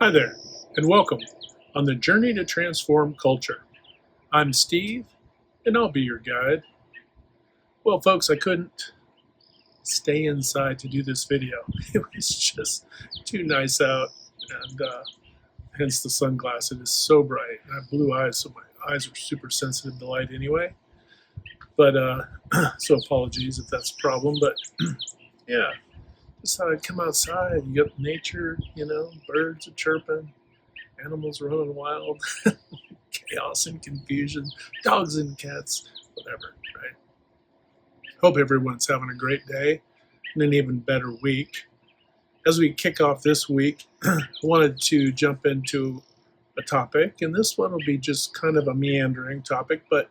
Hi there, and welcome on the journey to transform culture. I'm Steve, and I'll be your guide. Well, folks, I couldn't stay inside to do this video. It was just too nice out, and hence the sunglasses. It is so bright. I have blue eyes, so my eyes are super sensitive to light anyway. But so apologies if that's a problem. But yeah, just thought I'd come outside. You got nature, birds are chirping, animals running wild. Chaos and confusion, dogs and cats, whatever, right? Hope everyone's having a great day and an even better week. As we kick off this week, I wanted to jump into a topic, and this one will be just kind of a meandering topic, but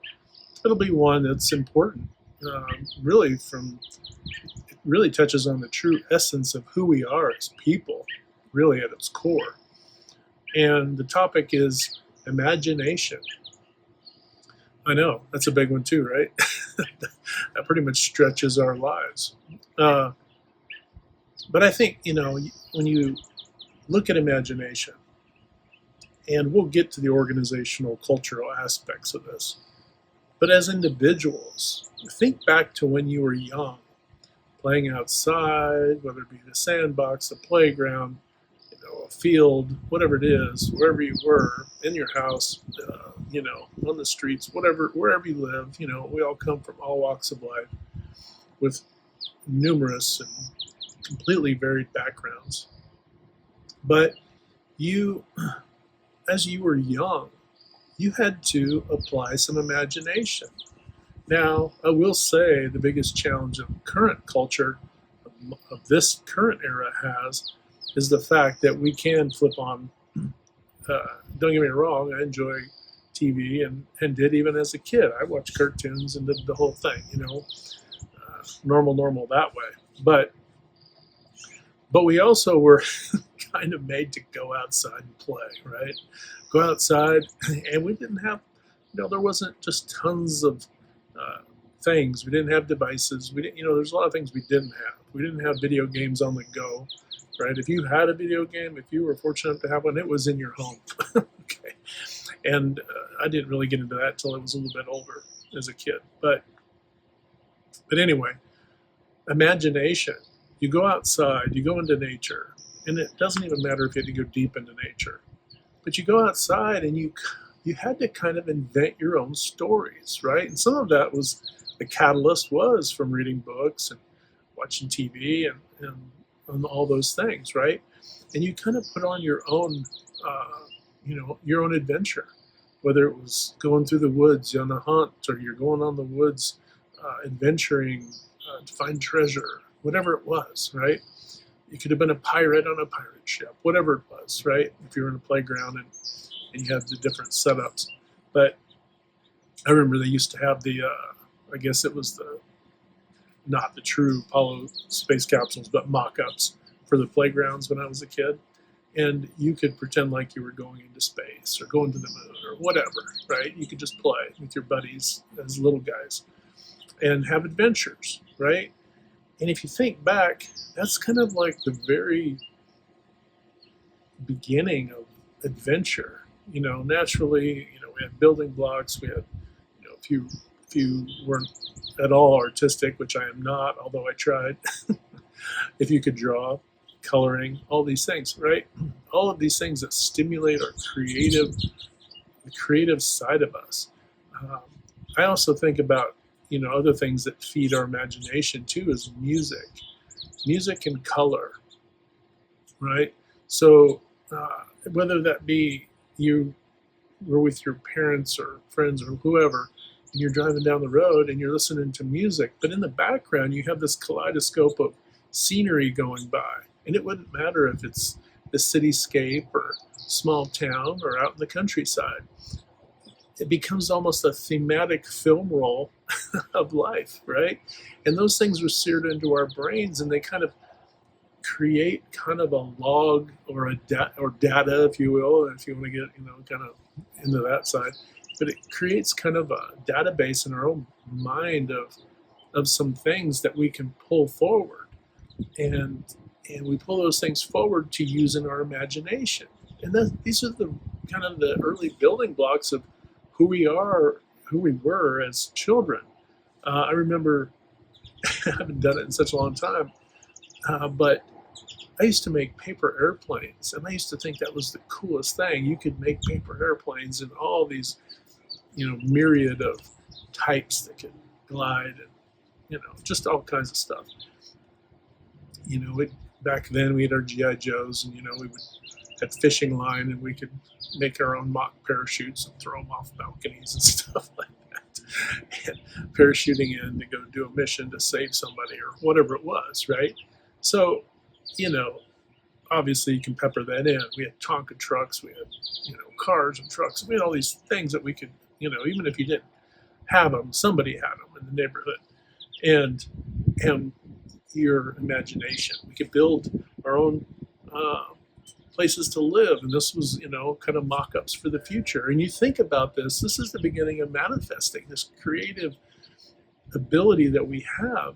it'll be one that's important. Really, it really touches on the true essence of who we are as people, really at its core. And the topic is imagination. I know, that's a big one too, right? That pretty much stretches our lives. Uh, but I think, when you look at imagination, and we'll get to the organizational, cultural aspects of this, but as individuals, think back to when you were young, playing outside, whether it be the sandbox, the playground, a field, whatever it is, wherever you were, in your house, on the streets, wherever you live, we all come from all walks of life with numerous and completely varied backgrounds. But you, as you were young, you had to apply some imagination. Now, I will say the biggest challenge of current culture, of this current era, is the fact that we can flip on. Don't get me wrong, I enjoy TV and did even as a kid. I watched cartoons and did the whole thing, normal that way. But we also were kind of made to go outside and play, right? Go outside, and we didn't have, there wasn't just tons of things. We didn't have devices. We didn't, there's a lot of things we didn't have. We didn't have video games on the go, right? If you had a video game, if you were fortunate to have one, it was in your home. Okay. And I didn't really get into that until I was a little bit older as a kid. But anyway, imagination. You go outside, you go into nature, and it doesn't even matter if you had to go deep into nature. But you go outside and you had to kind of invent your own stories, right? And some of that was the catalyst was from reading books and watching TV and all those things, right? And you kind of put on your own, your own adventure, whether it was going through the woods on a hunt or you're going on the woods adventuring to find treasure, whatever it was, right? You could have been a pirate on a pirate ship, whatever it was, right? If you were in a playground and you had the different setups. But I remember they used to have I guess it was not the true Apollo space capsules, but mock-ups for the playgrounds when I was a kid. And you could pretend like you were going into space or going to the moon or whatever, right? You could just play with your buddies as little guys and have adventures, right? And if you think back, that's kind of like the very beginning of adventure. Naturally, we had building blocks. We had, if you weren't at all artistic, which I am not, although I tried, if you could draw, coloring, all these things, right? All of these things that stimulate our the creative side of us. I also think about, other things that feed our imagination too is music and color, right? So whether that be you were with your parents or friends or whoever, and you're driving down the road and you're listening to music, but in the background you have this kaleidoscope of scenery going by. And it wouldn't matter if it's the cityscape or small town or out in the countryside. It becomes almost a thematic film roll of life, right? And those things are seared into our brains, and they kind of create kind of a log or data, if you will, if you want to get kind of into that side. But it creates kind of a database in our own mind of some things that we can pull forward. And and we pull those things forward to use in our imagination. And these are the kind of the early building blocks of who we are, who we were as children. I remember, I haven't done it in such a long time, but I used to make paper airplanes, and I used to think that was the coolest thing. You could make paper airplanes in all these, myriad of types that could glide, and just all kinds of stuff. Back then we had our GI Joes, and we would had fishing line, and we could make our own mock parachutes and throw them off balconies and stuff like that, and parachuting in to go do a mission to save somebody or whatever it was, right? So, obviously you can pepper that in. We had Tonka trucks, we had, cars and trucks. We had all these things that we could, even if you didn't have them, somebody had them in the neighborhood. And your imagination. We could build our own places to live, and this was, kind of mock-ups for the future. And you think about this is the beginning of manifesting this creative ability that we have.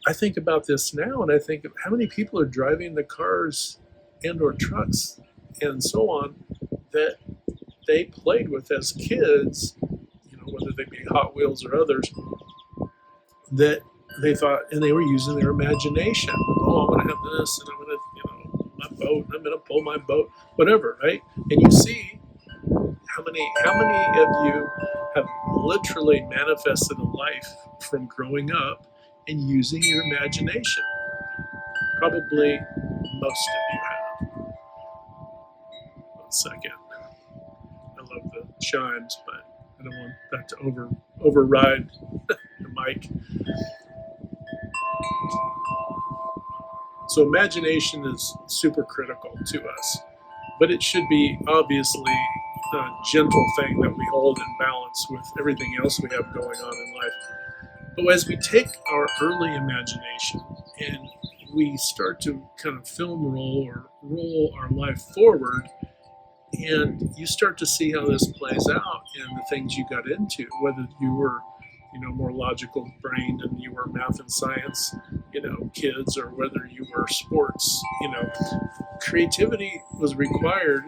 I think about this now, and I think of how many people are driving the cars and or trucks and so on that they played with as kids, whether they be Hot Wheels or others, that they thought, and they were using their imagination. Oh, I'm going to have this, and I'm going to, my boat, and I'm going to pull my boat, whatever, right? And you see how many of you have literally manifested a life from growing up and using your imagination. Probably most of you have. 1 second. I love the chimes, but I don't want that to override the mic. So imagination is super critical to us, but it should be obviously a gentle thing that we hold in balance with everything else we have going on in life. But as we take our early imagination and we start to kind of film roll or roll our life forward, and you start to see how this plays out in the things you got into, whether you were, more logical brained and you were math and science, kids, or whether you were sports, creativity was required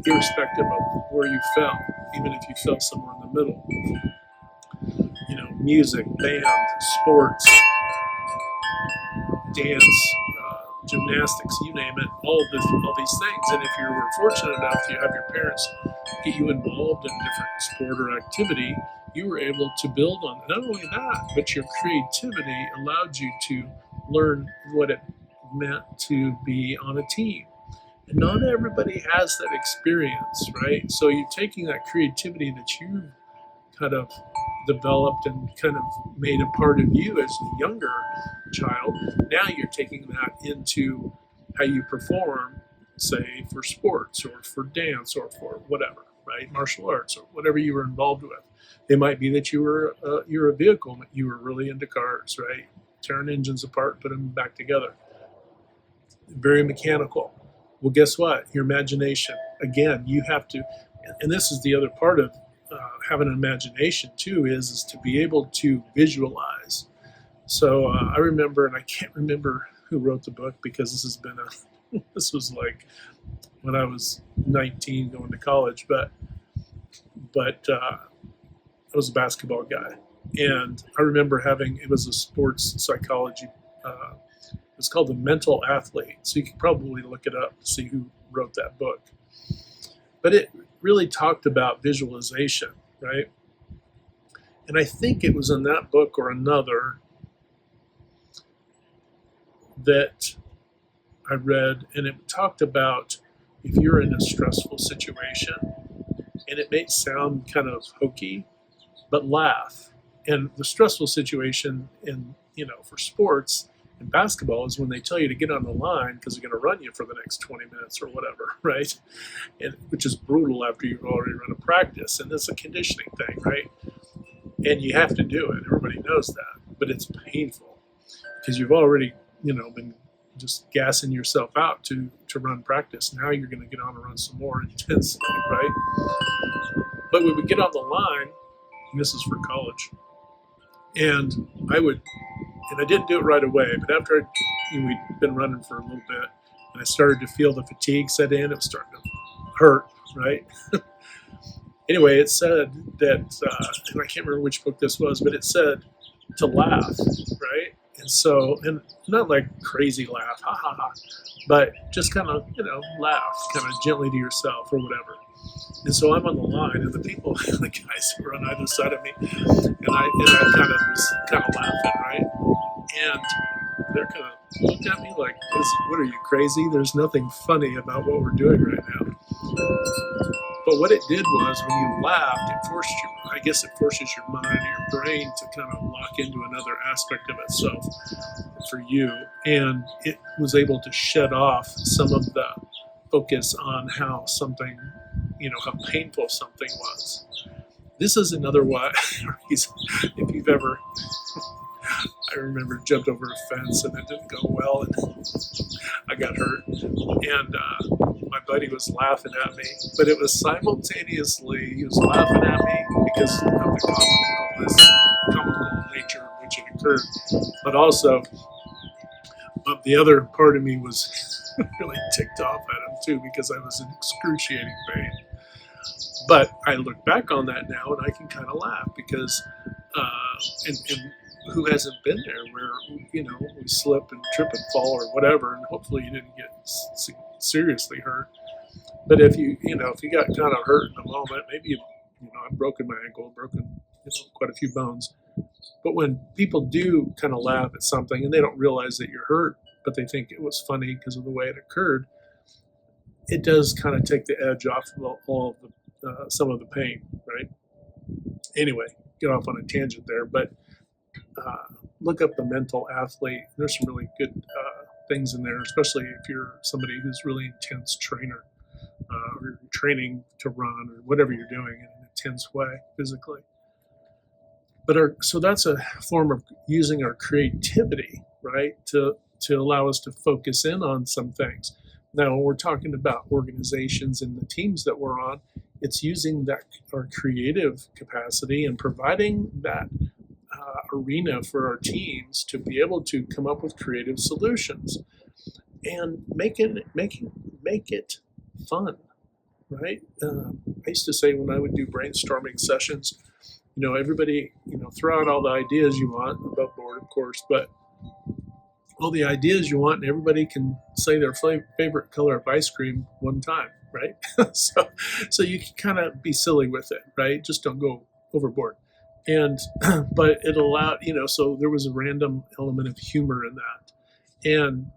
irrespective of where you fell, even if you fell somewhere in the middle. Music, band, sports, dance, gymnastics, you name it, all these things. And if you were fortunate enough to have your parents get you involved in different sport or activity, you were able to build on it. Not only that, but your creativity allowed you to learn what it meant to be on a team. And not everybody has that experience, right? So you're taking that creativity that you've kind of developed and kind of made a part of you as a younger child. Now you're taking that into how you perform, say, for sports or for dance or for whatever, right? Martial arts or whatever you were involved with. It might be that you're a vehicle, you were really into cars, right? Tearing engines apart, put them back together. Very mechanical. Well, guess what? Your imagination, again, you have to, and this is the other part of having an imagination too, is to be able to visualize. So I remember, and I can't remember who wrote the book because this was like when I was 19 going to college, but I was a basketball guy. And I remember it was a sports psychology, it's called The Mental Athlete. So you could probably look it up to see who wrote that book. But it really talked about visualization, right? And I think it was in that book or another that I read, and it talked about if you're in a stressful situation, and it may sound kind of hokey, but laugh. And the stressful situation for sports and basketball is when they tell you to get on the line because they're going to run you for the next 20 minutes or whatever, right? And which is brutal after you've already run a practice. And it's a conditioning thing, right? And you have to do it. Everybody knows that. But it's painful because you've already, been just gassing yourself out to run practice. Now you're going to get on and run some more intensely, right? But we would get on the line, and this is for college, and I would And I didn't do it right away, but after we'd been running for a little bit, and I started to feel the fatigue set in, it was starting to hurt, right? Anyway, it said that, and I can't remember which book this was, but it said to laugh, right? And so, and not like crazy laugh, ha ha ha, but just kind of, laugh kind of gently to yourself or whatever. And so I'm on the line, and the people, the guys who were on either side of me, and I kind of was kind of laughing, right? And they're kind of looked at me like, what are you, crazy? There's nothing funny about what we're doing right now. But what it did was when you laughed, it forces your mind or your brain to kind of lock into another aspect of itself for you. And it was able to shed off some of the focus on how something, how painful something was. This is another reason, if you've ever, I remember jumped over a fence and it didn't go well and I got hurt. And my buddy was laughing at me, but it was simultaneously, he was laughing at me because of the comical nature in which it occurred. But also, the other part of me was really ticked off at him too because I was in excruciating pain. But I look back on that now and I can kind of laugh because, and who hasn't been there where, we slip and trip and fall or whatever, and hopefully you didn't get seriously hurt. But if you got kind of hurt in the moment, maybe, I've broken my ankle, quite a few bones. But when people do kind of laugh at something and they don't realize that you're hurt, but they think it was funny because of the way it occurred, it does kind of take the edge off of all of some of the pain, right? Anyway, get off on a tangent there, but look up the mental athlete. There's some really good things in there, especially if you're somebody who's really intense trainer or you're training to run or whatever you're doing in an intense way physically. But so that's a form of using our creativity, right, to allow us to focus in on some things. Now, when we're talking about organizations and the teams that we're on, it's using our creative capacity and providing that arena for our teams to be able to come up with creative solutions and make it fun, right? I used to say when I would do brainstorming sessions, everybody, throw out all the ideas you want, above board, of course, but all the ideas you want, and everybody can say their favorite color of ice cream one time, right? so you can kind of be silly with it, right? Just don't go overboard. And but it allowed, so there was a random element of humor in that, and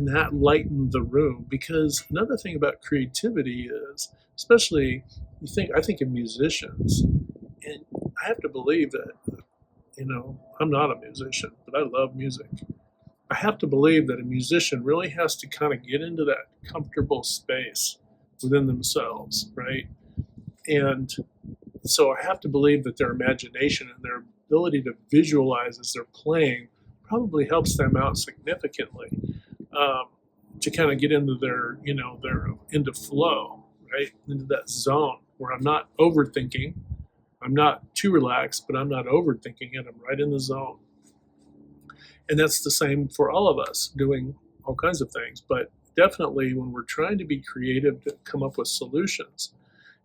that lightened the room. Because another thing about creativity is, especially I think of musicians, and I have to believe that, I'm not a musician, but I love music. I have to believe that a musician really has to kind of get into that comfortable space within themselves, right? And so I have to believe that their imagination and their ability to visualize as they're playing probably helps them out significantly to kind of get into their into flow, right? Into that zone where I'm not overthinking. I'm not too relaxed, but I'm not overthinking it. I'm right in the zone. And that's the same for all of us doing all kinds of things. But definitely when we're trying to be creative to come up with solutions,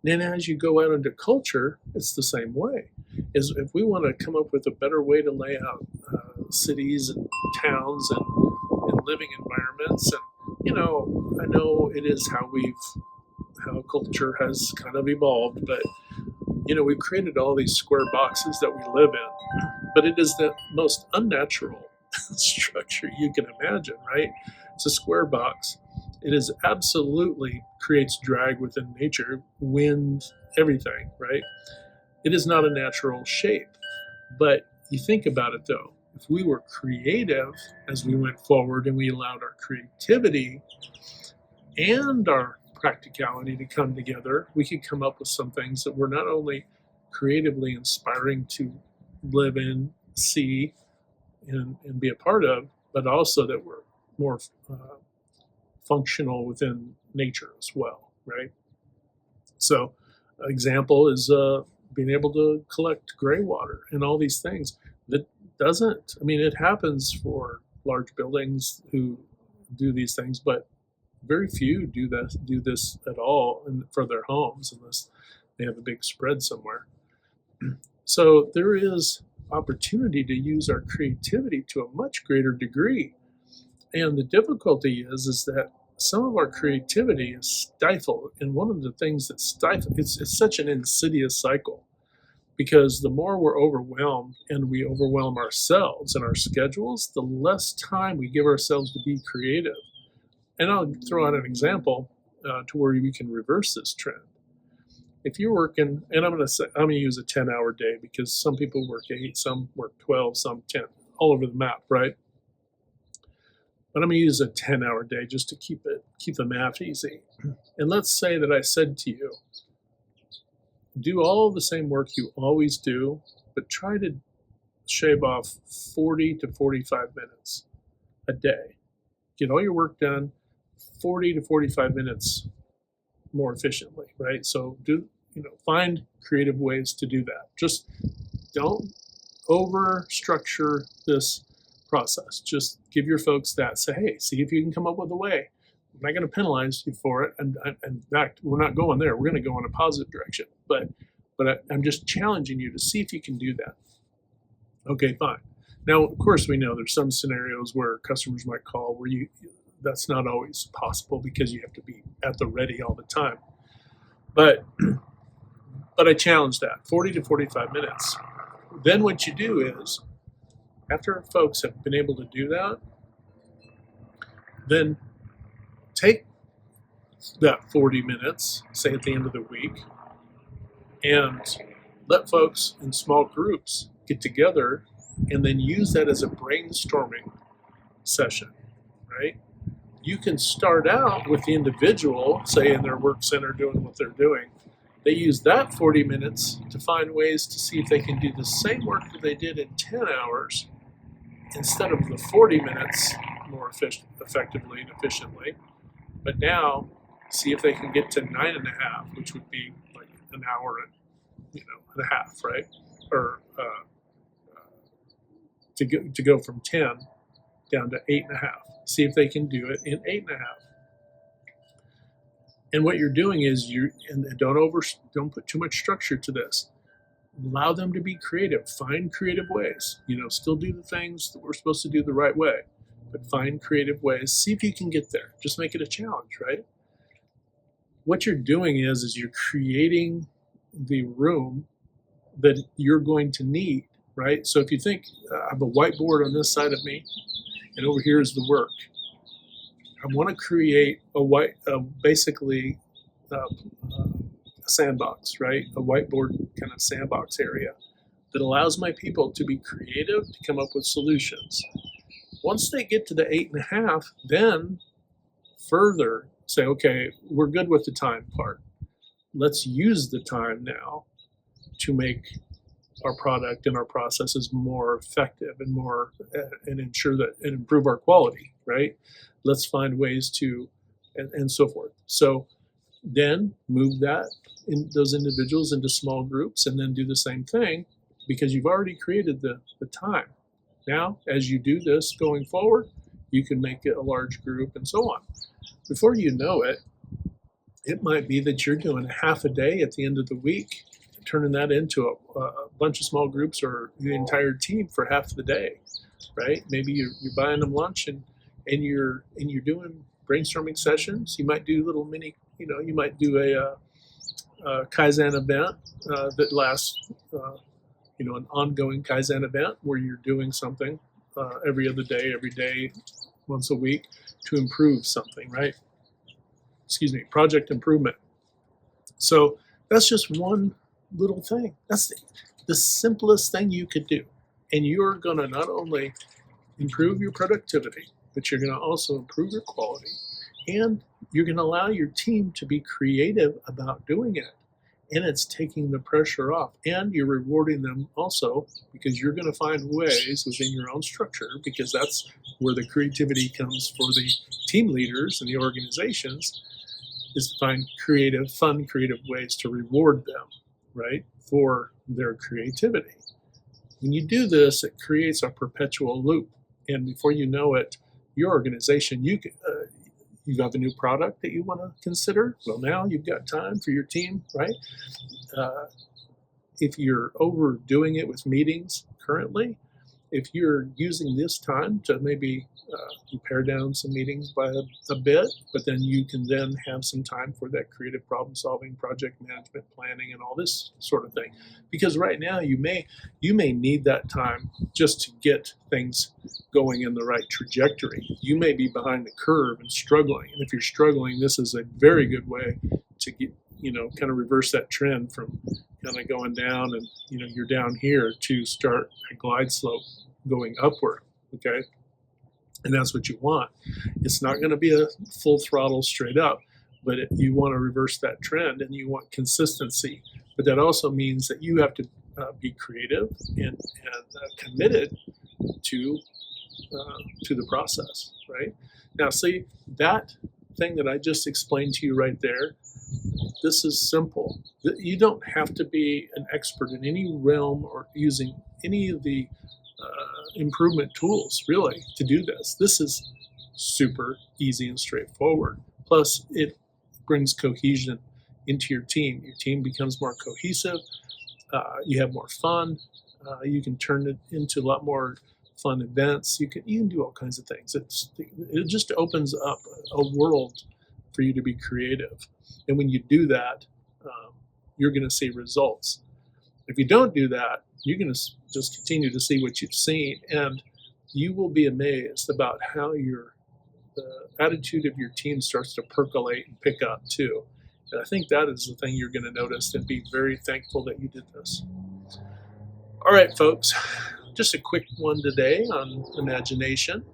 then as you go out into culture, it's the same way. Is if we want to come up with a better way to lay out cities and towns and living environments, and I know it is how culture has kind of evolved, but we've created all these square boxes that we live in, but it is the most unnatural structure you can imagine, right? It's a square box. It is absolutely creates drag within nature, wind, everything, right? It is not a natural shape. But you think about it though, if we were creative as we went forward and we allowed our creativity and our practicality to come together, we could come up with some things that were not only creatively inspiring to live in, see, and be a part of, but also that were more functional within nature as well, right? So, an example is being able to collect gray water and all these things. That doesn't, I mean, it happens for large buildings who do these things, but very few do this at all for their homes unless they have a big spread somewhere. So there is opportunity to use our creativity to a much greater degree. And the difficulty is that some of our creativity is stifled. And one of the things that stifles, it's such an insidious cycle, because the more we're overwhelmed and we overwhelm ourselves and our schedules, the less time we give ourselves to be creative. And I'll throw out an example to where we can reverse this trend. If you're working, and I'm going to use a 10-hour day, because some people work 8, some work 12, some 10, all over the map, right? But I'm going to use a 10-hour day just to keep the math easy. And let's say that I said to you, do all the same work you always do, but try to shave off 40 to 45 minutes a day. Get all your work done 40 to 45 minutes more efficiently, right? So find creative ways to do that. Just don't over structure this process. Just give your folks that. Say, hey, see if you can come up with a way. I'm not going to penalize you for it. And in fact, we're not going there. We're going to go in a positive direction. But I'm just challenging you to see if you can do that. Okay, fine. Now, of course, we know there's some scenarios where customers might call where that's not always possible because you have to be at the ready all the time. But I challenge that, 40 to 45 minutes. Then what you do is, after folks have been able to do that, then take that 40 minutes, say at the end of the week, and let folks in small groups get together and then use that as a brainstorming session, right? You can start out with the individual, say in their work center doing what they're doing. They use that 40 minutes to find ways to see if they can do the same work that they did in 10 hours instead of the 40 minutes more effectively and efficiently. But now, see if they can get to 9.5, which would be like an hour and a half, right? Or to go from 10 down to 8.5. See if they can do it in 8.5. And what you're doing is don't put too much structure to this. Allow them to be creative. Find creative ways. Still do the things that we're supposed to do the right way, but find creative ways. See if you can get there. Just make it a challenge, right? What you're doing is you're creating the room that you're going to need, right? So if you think I have a whiteboard on this side of me, and over here is the work. I want to create basically a sandbox, right? A whiteboard kind of sandbox area that allows my people to be creative, to come up with solutions. Once they get to the 8.5, then further say, okay, we're good with the time part. Let's use the time now to make our product and our processes more effective and ensure that and improve our quality, right? Let's find ways to, and so forth. So then move those individuals into small groups and then do the same thing, because you've already created the time. Now, as you do this going forward, you can make it a large group and so on. Before you know it, it might be that you're doing half a day at the end of the week, turning that into a bunch of small groups or the entire team for half the day, right? Maybe you're buying them lunch and you're doing brainstorming sessions. You might do little mini, you might do a Kaizen event that lasts, an ongoing Kaizen event where you're doing something every other day, every day, once a week to improve something, right? Project improvement. So that's just one little thing. That's the simplest thing you could do. And you're going to not only improve your productivity, but you're going to also improve your quality. And you're going to allow your team to be creative about doing it. And it's taking the pressure off. And you're rewarding them also, because you're going to find ways within your own structure, because that's where the creativity comes for the team leaders and the organizations, is to find fun creative ways to reward them, right, for their creativity. When you do this, it creates a perpetual loop. And before you know it, your organization, you have a new product that you want to consider. Well, now you've got time for your team, right? If you're overdoing it with meetings currently, if you're using this time to maybe pare down some meetings by a bit, but then you can then have some time for that creative problem solving, project management, planning, and all this sort of thing. Because right now you may need that time just to get things going in the right trajectory. You may be behind the curve and struggling. And if you're struggling, this is a very good way to get, kind of reverse that trend from kind of going down and, you're down here to start a glide slope going upward, okay? And that's what you want. It's not going to be a full throttle straight up, but you want to reverse that trend and you want consistency. But that also means that you have to be creative and committed to the process, right? Now, see, that thing that I just explained to you right there, this is simple. You don't have to be an expert in any realm or using any of the improvement tools, really, to do this. This is super easy and straightforward. Plus, it brings cohesion into your team. Your team becomes more cohesive. You have more fun. You can turn it into a lot more fun events. You can do all kinds of things. It just opens up a world for you to be creative. And when you do that, you're going to see results. If you don't do that, you're going to just continue to see what you've seen, and you will be amazed about how the attitude of your team starts to percolate and pick up too. And I think that is the thing you're going to notice and be very thankful that you did this. All right, folks, just a quick one today on imagination.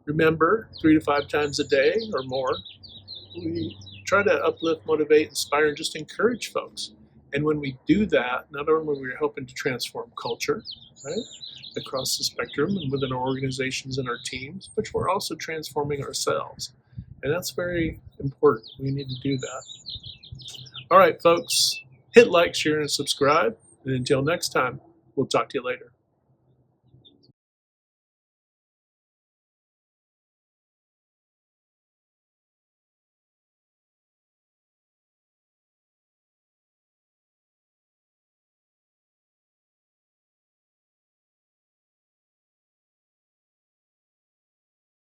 Remember, 3 to 5 times a day or more, we try to uplift, motivate, inspire, and just encourage folks. And when we do that, not only are we helping to transform culture, right, across the spectrum and within our organizations and our teams, but we're also transforming ourselves. And that's very important. We need to do that. All right, folks, hit like, share, and subscribe. And until next time, we'll talk to you later.